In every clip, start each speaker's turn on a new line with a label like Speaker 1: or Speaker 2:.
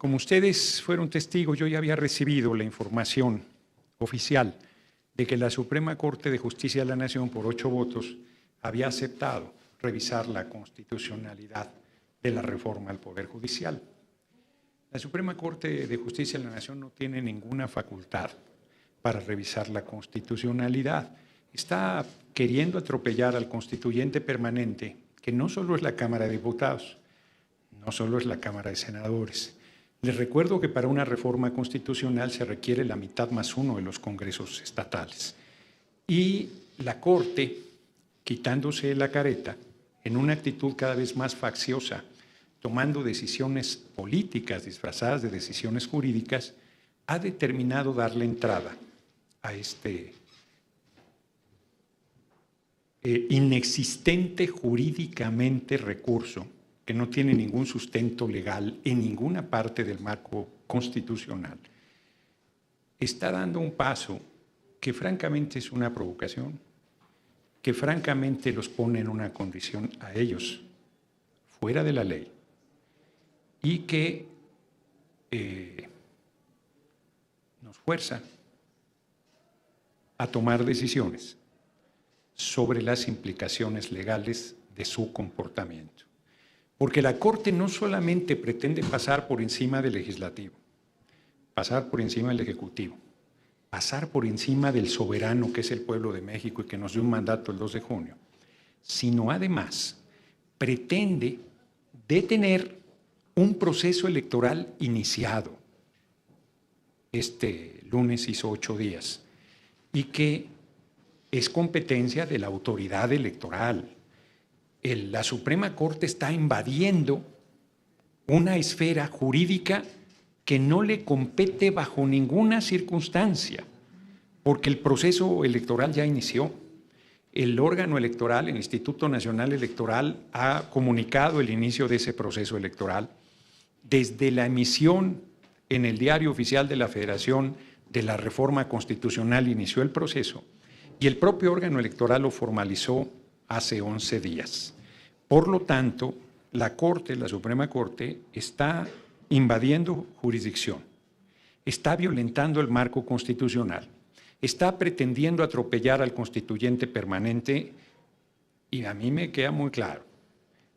Speaker 1: Como ustedes fueron testigos, yo ya había recibido la información oficial de que la Suprema Corte de Justicia de la Nación, por 8 votos, había aceptado revisar la constitucionalidad de la reforma al Poder Judicial. La Suprema Corte de Justicia de la Nación no tiene ninguna facultad para revisar la constitucionalidad. Está queriendo atropellar al constituyente permanente, que no solo es la Cámara de Diputados, no solo es la Cámara de Senadores. Les recuerdo que para una reforma constitucional se requiere la mitad más uno de los congresos estatales. Y la Corte, quitándose la careta, en una actitud cada vez más facciosa, tomando decisiones políticas disfrazadas de decisiones jurídicas, ha determinado darle entrada a este inexistente jurídicamente recurso que no tiene ningún sustento legal en ninguna parte del marco constitucional. Está dando un paso que francamente es una provocación, que francamente los pone en una condición a ellos fuera de la ley y que nos fuerza a tomar decisiones sobre las implicaciones legales de su comportamiento. Porque la Corte no solamente pretende pasar por encima del Legislativo, pasar por encima del Ejecutivo, pasar por encima del soberano que es el pueblo de México y que nos dio un mandato el 2 de junio, sino además pretende detener un proceso electoral iniciado. Este lunes hizo 8 días y que es competencia de la autoridad electoral. La Suprema Corte está invadiendo una esfera jurídica que no le compete bajo ninguna circunstancia, porque el proceso electoral ya inició. El órgano electoral, el Instituto Nacional Electoral, ha comunicado el inicio de ese proceso electoral. Desde la emisión en el Diario Oficial de la Federación de la reforma constitucional inició el proceso y el propio órgano electoral lo formalizó hace 11 días. Por lo tanto, la Corte, la Suprema Corte, está invadiendo jurisdicción, está violentando el marco constitucional, está pretendiendo atropellar al constituyente permanente y a mí me queda muy claro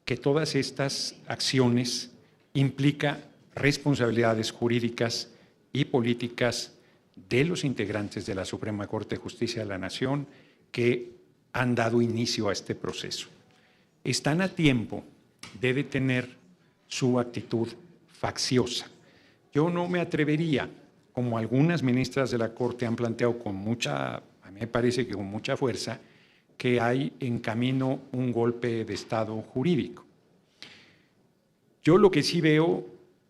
Speaker 1: que todas estas acciones implican responsabilidades jurídicas y políticas de los integrantes de la Suprema Corte de Justicia de la Nación que han dado inicio a este proceso. Están a tiempo de detener su actitud facciosa. Yo no me atrevería, como algunas ministras de la Corte han planteado con mucha, a mí me parece que con mucha fuerza, que hay en camino un golpe de Estado jurídico. Yo lo que sí veo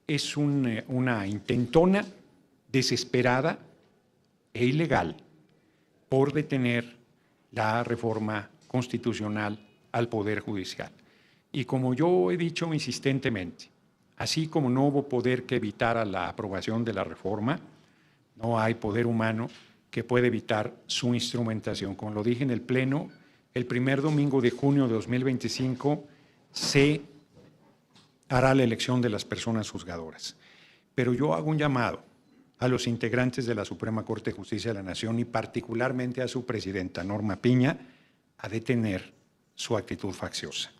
Speaker 1: es una intentona desesperada e ilegal por detener la reforma constitucional al Poder Judicial. Y como yo he dicho insistentemente, así como no hubo poder que evitara la aprobación de la reforma, no hay poder humano que pueda evitar su instrumentación. Como lo dije en el Pleno, el primer domingo de junio de 2025 se hará la elección de las personas juzgadoras. Pero yo hago un llamado a los integrantes de la Suprema Corte de Justicia de la Nación y particularmente a su presidenta, Norma Piña, a detener su actitud facciosa,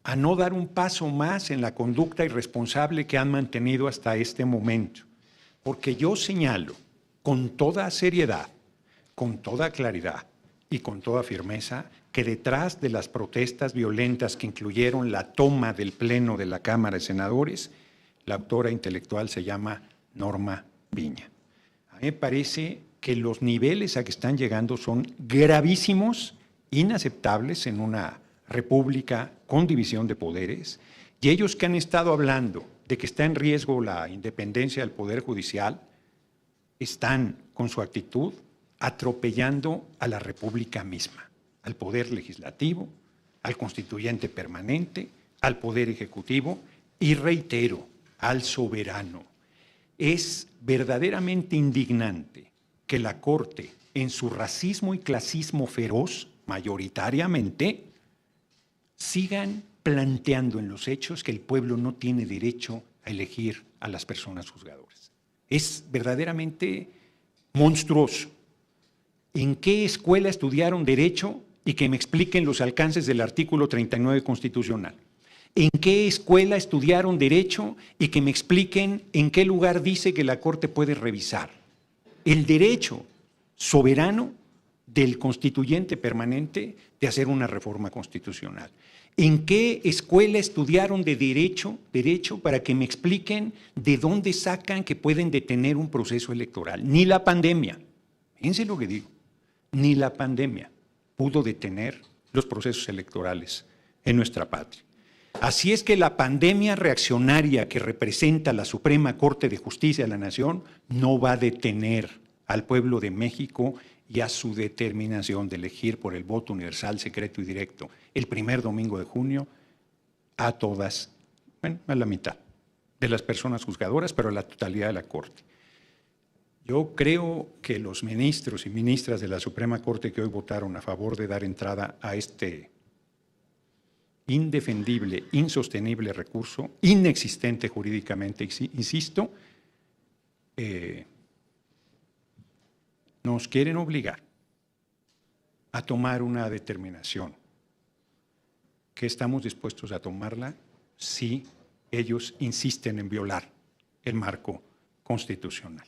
Speaker 1: a no dar un paso más en la conducta irresponsable que han mantenido hasta este momento. Porque yo señalo con toda seriedad, con toda claridad y con toda firmeza que detrás de las protestas violentas que incluyeron la toma del Pleno de la Cámara de Senadores, la autora intelectual se llama Norma Piña. A mí me parece que los niveles a que están llegando son gravísimos, inaceptables en una república con división de poderes, y ellos que han estado hablando de que está en riesgo la independencia del Poder Judicial, están con su actitud atropellando a la República misma, al Poder Legislativo, al Constituyente Permanente, al Poder Ejecutivo y, reitero, al soberano. Es verdaderamente indignante que la Corte, en su racismo y clasismo feroz, mayoritariamente, sigan planteando en los hechos que el pueblo no tiene derecho a elegir a las personas juzgadoras. Es verdaderamente monstruoso. ¿En qué escuela estudiaron Derecho? Y que me expliquen los alcances del artículo 39 constitucional. ¿En qué escuela estudiaron Derecho? Y que me expliquen en qué lugar dice que la Corte puede revisar el derecho soberano del constituyente permanente de hacer una reforma constitucional. ¿En qué escuela estudiaron de derecho para que me expliquen de dónde sacan que pueden detener un proceso electoral? Ni la pandemia, fíjense lo que digo, ni la pandemia pudo detener los procesos electorales en nuestra patria. Así es que la pandemia reaccionaria que representa la Suprema Corte de Justicia de la Nación no va a detener al pueblo de México y a su determinación de elegir por el voto universal, secreto y directo el primer domingo de junio a todas, bueno, a la mitad de las personas juzgadoras, pero a la totalidad de la Corte. Yo creo que los ministros y ministras de la Suprema Corte que hoy votaron a favor de dar entrada a este indefendible, insostenible recurso, inexistente jurídicamente, insisto, nos quieren obligar a tomar una determinación que estamos dispuestos a tomarla si ellos insisten en violar el marco constitucional.